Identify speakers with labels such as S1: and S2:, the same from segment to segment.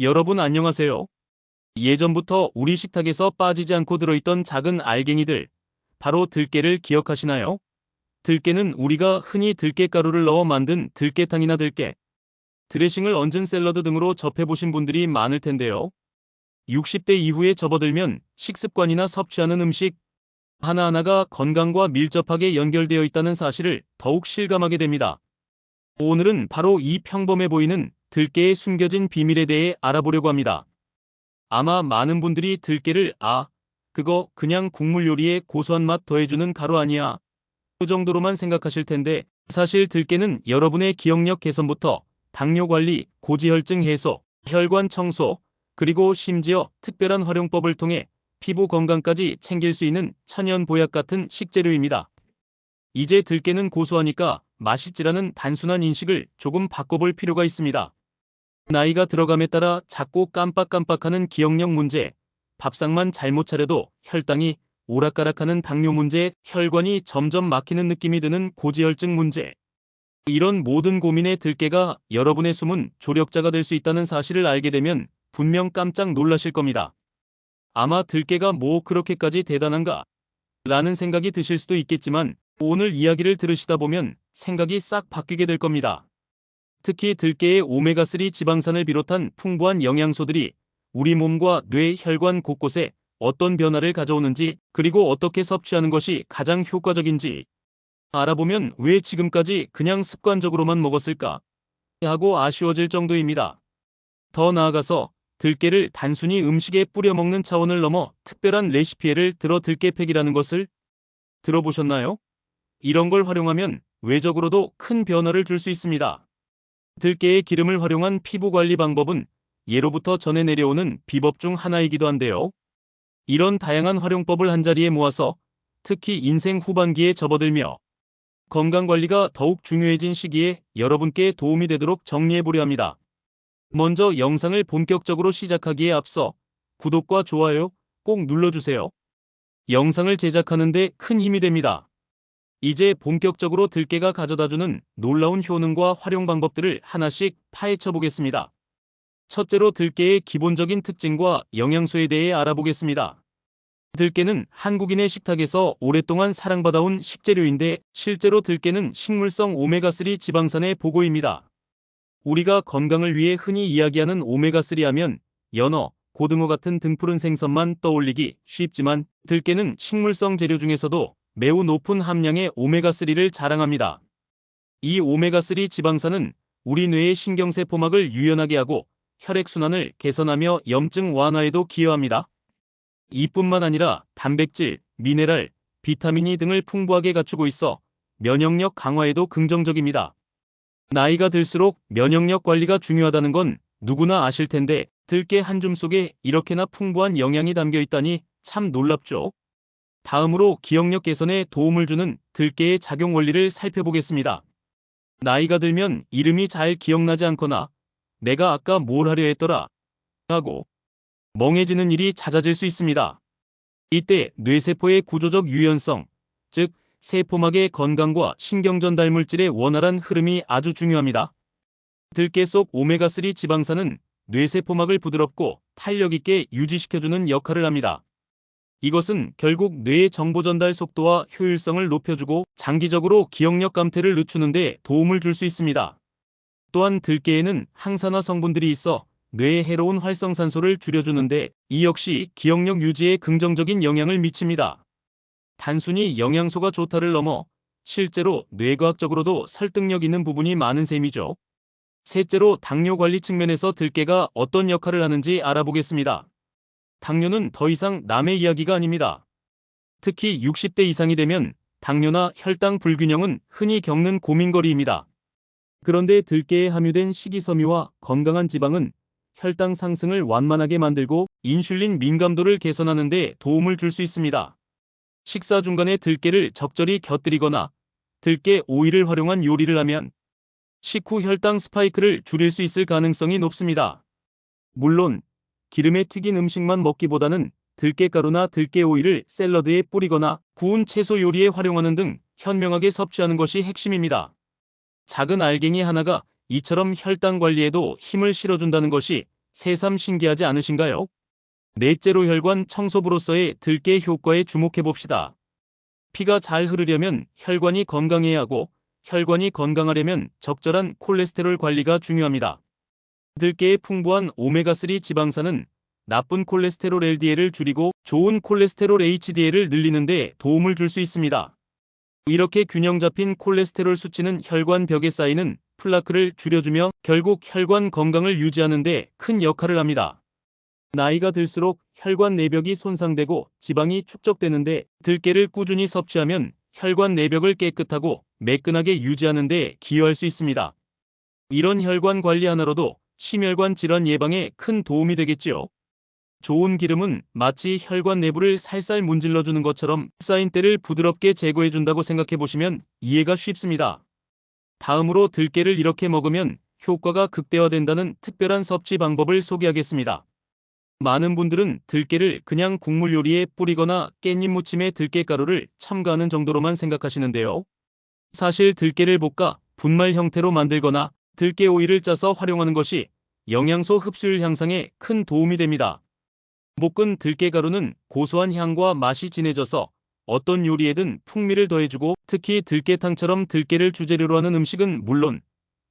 S1: 여러분 안녕하세요. 예전부터 우리 식탁에서 빠지지 않고 들어있던 작은 알갱이들, 바로 들깨를 기억하시나요? 들깨는 우리가 흔히 들깨가루를 넣어 만든 들깨탕이나 들깨, 드레싱을 얹은 샐러드 등으로 접해보신 분들이 많을 텐데요. 60대 이후에 접어들면 식습관이나 섭취하는 음식 하나하나가 건강과 밀접하게 연결되어 있다는 사실을 더욱 실감하게 됩니다. 오늘은 바로 이 평범해 보이는 들깨의 숨겨진 비밀에 대해 알아보려고 합니다. 아마 많은 분들이 들깨를 그거 그냥 국물 요리에 고소한 맛 더해주는 가루 아니야, 그 정도로만 생각하실 텐데, 사실 들깨는 여러분의 기억력 개선부터 당뇨 관리, 고지혈증 해소, 혈관 청소, 그리고 심지어 특별한 활용법을 통해 피부 건강까지 챙길 수 있는 천연 보약 같은 식재료입니다. 이제 들깨는 고소하니까 맛있지라는 단순한 인식을 조금 바꿔볼 필요가 있습니다. 나이가 들어감에 따라 자꾸 깜빡깜빡하는 기억력 문제, 밥상만 잘못 차려도 혈당이 오락가락하는 당뇨 문제, 혈관이 점점 막히는 느낌이 드는 고지혈증 문제. 이런 모든 고민에 들깨가 여러분의 숨은 조력자가 될 수 있다는 사실을 알게 되면 분명 깜짝 놀라실 겁니다. 아마 들깨가 뭐 그렇게까지 대단한가? 라는 생각이 드실 수도 있겠지만, 오늘 이야기를 들으시다 보면 생각이 싹 바뀌게 될 겁니다. 특히 들깨의 오메가3 지방산을 비롯한 풍부한 영양소들이 우리 몸과 뇌, 혈관 곳곳에 어떤 변화를 가져오는지, 그리고 어떻게 섭취하는 것이 가장 효과적인지 알아보면 왜 지금까지 그냥 습관적으로만 먹었을까 하고 아쉬워질 정도입니다. 더 나아가서 들깨를 단순히 음식에 뿌려 먹는 차원을 넘어 특별한 레시피에를 들어 들깨팩이라는 것을 들어보셨나요? 이런 걸 활용하면 외적으로도 큰 변화를 줄 수 있습니다. 들깨의 기름을 활용한 피부 관리 방법은 예로부터 전해 내려오는 비법 중 하나이기도 한데요. 이런 다양한 활용법을 한자리에 모아서 특히 인생 후반기에 접어들며 건강관리가 더욱 중요해진 시기에 여러분께 도움이 되도록 정리해보려 합니다. 먼저 영상을 본격적으로 시작하기에 앞서 구독과 좋아요 꼭 눌러주세요. 영상을 제작하는 데 큰 힘이 됩니다. 이제 본격적으로 들깨가 가져다주는 놀라운 효능과 활용 방법들을 하나씩 파헤쳐 보겠습니다. 첫째로 들깨의 기본적인 특징과 영양소에 대해 알아보겠습니다. 들깨는 한국인의 식탁에서 오랫동안 사랑받아온 식재료인데, 실제로 들깨는 식물성 오메가3 지방산의 보고입니다. 우리가 건강을 위해 흔히 이야기하는 오메가3 하면 연어, 고등어 같은 등푸른 생선만 떠올리기 쉽지만, 들깨는 식물성 재료 중에서도 매우 높은 함량의 오메가3를 자랑합니다. 이 오메가3 지방산은 우리 뇌의 신경세포막을 유연하게 하고 혈액순환을 개선하며 염증 완화에도 기여합니다. 이뿐만 아니라 단백질, 미네랄, 비타민 E 등을 풍부하게 갖추고 있어 면역력 강화에도 긍정적입니다. 나이가 들수록 면역력 관리가 중요하다는 건 누구나 아실 텐데, 들깨 한 줌 속에 이렇게나 풍부한 영양이 담겨 있다니 참 놀랍죠? 다음으로 기억력 개선에 도움을 주는 들깨의 작용 원리를 살펴보겠습니다. 나이가 들면 이름이 잘 기억나지 않거나 내가 아까 뭘 하려 했더라 하고 멍해지는 일이 잦아질 수 있습니다. 이때 뇌세포의 구조적 유연성, 즉 세포막의 건강과 신경전달 물질의 원활한 흐름이 아주 중요합니다. 들깨 속 오메가3 지방산은 뇌세포막을 부드럽고 탄력 있게 유지시켜주는 역할을 합니다. 이것은 결국 뇌의 정보 전달 속도와 효율성을 높여주고 장기적으로 기억력 감퇴를 늦추는 데 도움을 줄 수 있습니다. 또한 들깨에는 항산화 성분들이 있어 뇌에 해로운 활성산소를 줄여주는데, 이 역시 기억력 유지에 긍정적인 영향을 미칩니다. 단순히 영양소가 좋다를 넘어 실제로 뇌과학적으로도 설득력 있는 부분이 많은 셈이죠. 셋째로 당뇨 관리 측면에서 들깨가 어떤 역할을 하는지 알아보겠습니다. 당뇨는 더 이상 남의 이야기가 아닙니다. 특히 60대 이상이 되면 당뇨나 혈당 불균형은 흔히 겪는 고민거리입니다. 그런데 들깨에 함유된 식이섬유와 건강한 지방은 혈당 상승을 완만하게 만들고 인슐린 민감도를 개선하는 데 도움을 줄 수 있습니다. 식사 중간에 들깨를 적절히 곁들이거나 들깨 오일을 활용한 요리를 하면 식후 혈당 스파이크를 줄일 수 있을 가능성이 높습니다. 물론 기름에 튀긴 음식만 먹기보다는 들깨가루나 들깨 오일을 샐러드에 뿌리거나 구운 채소 요리에 활용하는 등 현명하게 섭취하는 것이 핵심입니다. 작은 알갱이 하나가 이처럼 혈당 관리에도 힘을 실어준다는 것이 새삼 신기하지 않으신가요? 넷째로 혈관 청소부로서의 들깨 효과에 주목해 봅시다. 피가 잘 흐르려면 혈관이 건강해야 하고 혈관이 건강하려면 적절한 콜레스테롤 관리가 중요합니다. 들깨의 풍부한 오메가3 지방산은 나쁜 콜레스테롤 LDL을 줄이고 좋은 콜레스테롤 HDL을 늘리는 데 도움을 줄 수 있습니다. 이렇게 균형 잡힌 콜레스테롤 수치는 혈관 벽에 쌓이는 플라크를 줄여주며 결국 혈관 건강을 유지하는 데 큰 역할을 합니다. 나이가 들수록 혈관 내벽이 손상되고 지방이 축적되는데 들깨를 꾸준히 섭취하면 혈관 내벽을 깨끗하고 매끈하게 유지하는 데 기여할 수 있습니다. 이런 혈관 관리 하나로도 심혈관 질환 예방에 큰 도움이 되겠지요. 좋은 기름은 마치 혈관 내부를 살살 문질러주는 것처럼 쌓인 때를 부드럽게 제거해준다고 생각해 보시면 이해가 쉽습니다. 다음으로 들깨를 이렇게 먹으면 효과가 극대화된다는 특별한 섭취 방법을 소개하겠습니다. 많은 분들은 들깨를 그냥 국물 요리에 뿌리거나 깻잎 무침에 들깨가루를 첨가하는 정도로만 생각하시는데요. 사실 들깨를 볶아 분말 형태로 만들거나 들깨 오일을 짜서 활용하는 것이 영양소 흡수율 향상에 큰 도움이 됩니다. 볶은 들깨가루는 고소한 향과 맛이 진해져서 어떤 요리에든 풍미를 더해주고 특히 들깨탕처럼 들깨를 주재료로 하는 음식은 물론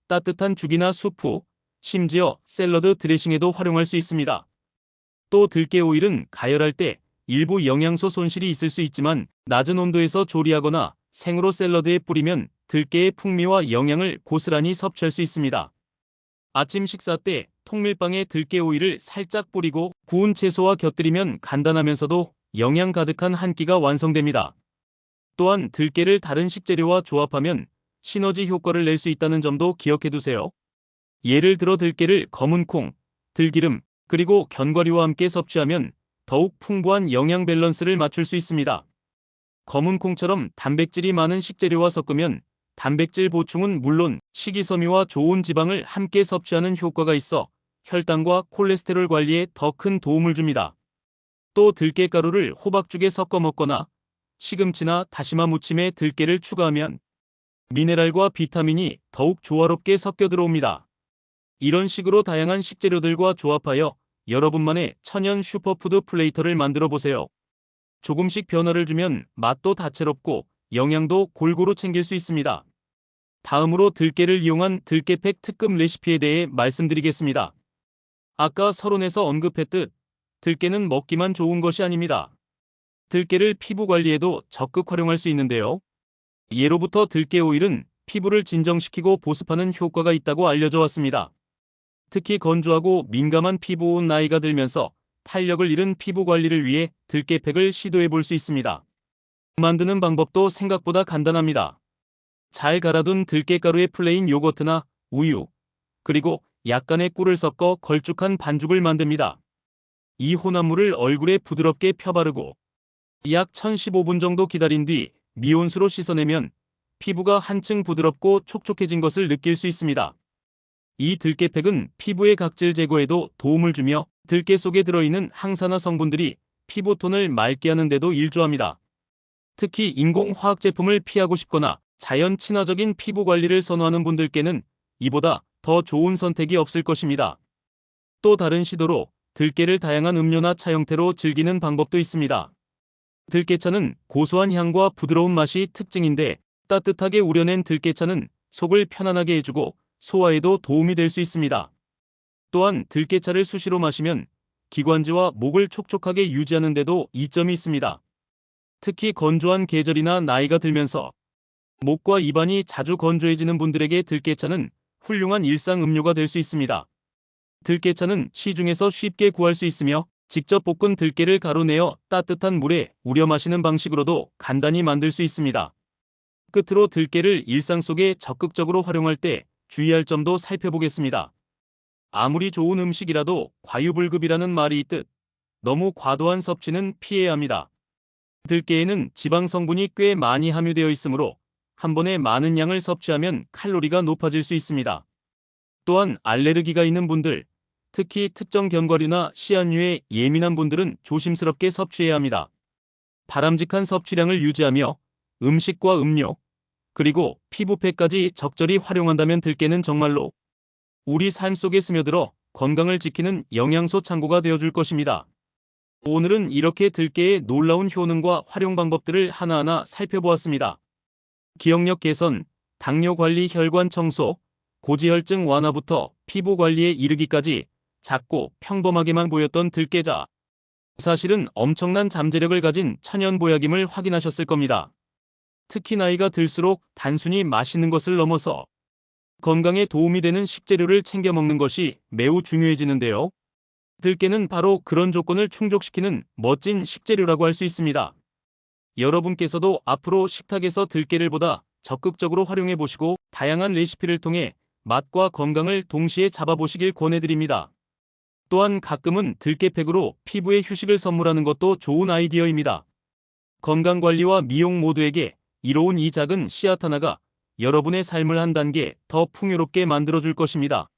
S1: 따뜻한 죽이나 수프, 심지어 샐러드 드레싱에도 활용할 수 있습니다. 또 들깨 오일은 가열할 때 일부 영양소 손실이 있을 수 있지만 낮은 온도에서 조리하거나 생으로 샐러드에 뿌리면 들깨의 풍미와 영양을 고스란히 섭취할 수 있습니다. 아침 식사 때 통밀빵에 들깨 오일을 살짝 뿌리고 구운 채소와 곁들이면 간단하면서도 영양 가득한 한 끼가 완성됩니다. 또한 들깨를 다른 식재료와 조합하면 시너지 효과를 낼 수 있다는 점도 기억해 두세요. 예를 들어 들깨를 검은 콩, 들기름, 그리고 견과류와 함께 섭취하면 더욱 풍부한 영양 밸런스를 맞출 수 있습니다. 검은 콩처럼 단백질이 많은 식재료와 섞으면 단백질 보충은 물론 식이섬유와 좋은 지방을 함께 섭취하는 효과가 있어 혈당과 콜레스테롤 관리에 더 큰 도움을 줍니다. 또 들깨가루를 호박죽에 섞어 먹거나 시금치나 다시마 무침에 들깨를 추가하면 미네랄과 비타민이 더욱 조화롭게 섞여 들어옵니다. 이런 식으로 다양한 식재료들과 조합하여 여러분만의 천연 슈퍼푸드 플레이터를 만들어 보세요. 조금씩 변화를 주면 맛도 다채롭고 영양도 골고루 챙길 수 있습니다. 다음으로 들깨를 이용한 들깨팩 특급 레시피에 대해 말씀드리겠습니다. 아까 서론에서 언급했듯 들깨는 먹기만 좋은 것이 아닙니다. 들깨를 피부 관리에도 적극 활용할 수 있는데요. 예로부터 들깨 오일은 피부를 진정시키고 보습하는 효과가 있다고 알려져 왔습니다. 특히 건조하고 민감한 피부온 나이가 들면서 탄력을 잃은 피부 관리를 위해 들깨팩을 시도해 볼 수 있습니다. 만드는 방법도 생각보다 간단합니다. 잘 갈아둔 들깨가루에 플레인 요거트나 우유, 그리고 약간의 꿀을 섞어 걸쭉한 반죽을 만듭니다. 이 혼합물을 얼굴에 부드럽게 펴바르고 약 1015분 정도 기다린 뒤 미온수로 씻어내면 피부가 한층 부드럽고 촉촉해진 것을 느낄 수 있습니다. 이 들깨팩은 피부의 각질 제거에도 도움을 주며 들깨 속에 들어있는 항산화 성분들이 피부톤을 맑게 하는 데도 일조합니다. 특히 인공화학 제품을 피하고 싶거나 자연 친화적인 피부 관리를 선호하는 분들께는 이보다 더 좋은 선택이 없을 것입니다. 또 다른 시도로 들깨를 다양한 음료나 차 형태로 즐기는 방법도 있습니다. 들깨차는 고소한 향과 부드러운 맛이 특징인데 따뜻하게 우려낸 들깨차는 속을 편안하게 해주고 소화에도 도움이 될 수 있습니다. 또한 들깨차를 수시로 마시면 기관지와 목을 촉촉하게 유지하는 데도 이점이 있습니다. 특히 건조한 계절이나 나이가 들면서 목과 입안이 자주 건조해지는 분들에게 들깨차는 훌륭한 일상 음료가 될 수 있습니다. 들깨차는 시중에서 쉽게 구할 수 있으며 직접 볶은 들깨를 가루내어 따뜻한 물에 우려 마시는 방식으로도 간단히 만들 수 있습니다. 끝으로 들깨를 일상 속에 적극적으로 활용할 때 주의할 점도 살펴보겠습니다. 아무리 좋은 음식이라도 과유불급이라는 말이 있듯 너무 과도한 섭취는 피해야 합니다. 들깨에는 지방 성분이 꽤 많이 함유되어 있으므로 한 번에 많은 양을 섭취하면 칼로리가 높아질 수 있습니다. 또한 알레르기가 있는 분들, 특히 특정 견과류나 씨앗류에 예민한 분들은 조심스럽게 섭취해야 합니다. 바람직한 섭취량을 유지하며 음식과 음료, 그리고 피부팩까지 적절히 활용한다면 들깨는 정말로 우리 삶 속에 스며들어 건강을 지키는 영양소 창고가 되어줄 것입니다. 오늘은 이렇게 들깨의 놀라운 효능과 활용 방법들을 하나하나 살펴보았습니다. 기억력 개선, 당뇨 관리, 혈관 청소, 고지혈증 완화부터 피부 관리에 이르기까지 작고 평범하게만 보였던 들깨자. 사실은 엄청난 잠재력을 가진 천연 보약임을 확인하셨을 겁니다. 특히 나이가 들수록 단순히 맛있는 것을 넘어서 건강에 도움이 되는 식재료를 챙겨 먹는 것이 매우 중요해지는데요. 들깨는 바로 그런 조건을 충족시키는 멋진 식재료라고 할 수 있습니다. 여러분께서도 앞으로 식탁에서 들깨를 보다 적극적으로 활용해 보시고 다양한 레시피를 통해 맛과 건강을 동시에 잡아보시길 권해드립니다. 또한 가끔은 들깨팩으로 피부에 휴식을 선물하는 것도 좋은 아이디어입니다. 건강관리와 미용 모두에게 이로운 이 작은 씨앗 하나가 여러분의 삶을 한 단계 더 풍요롭게 만들어줄 것입니다.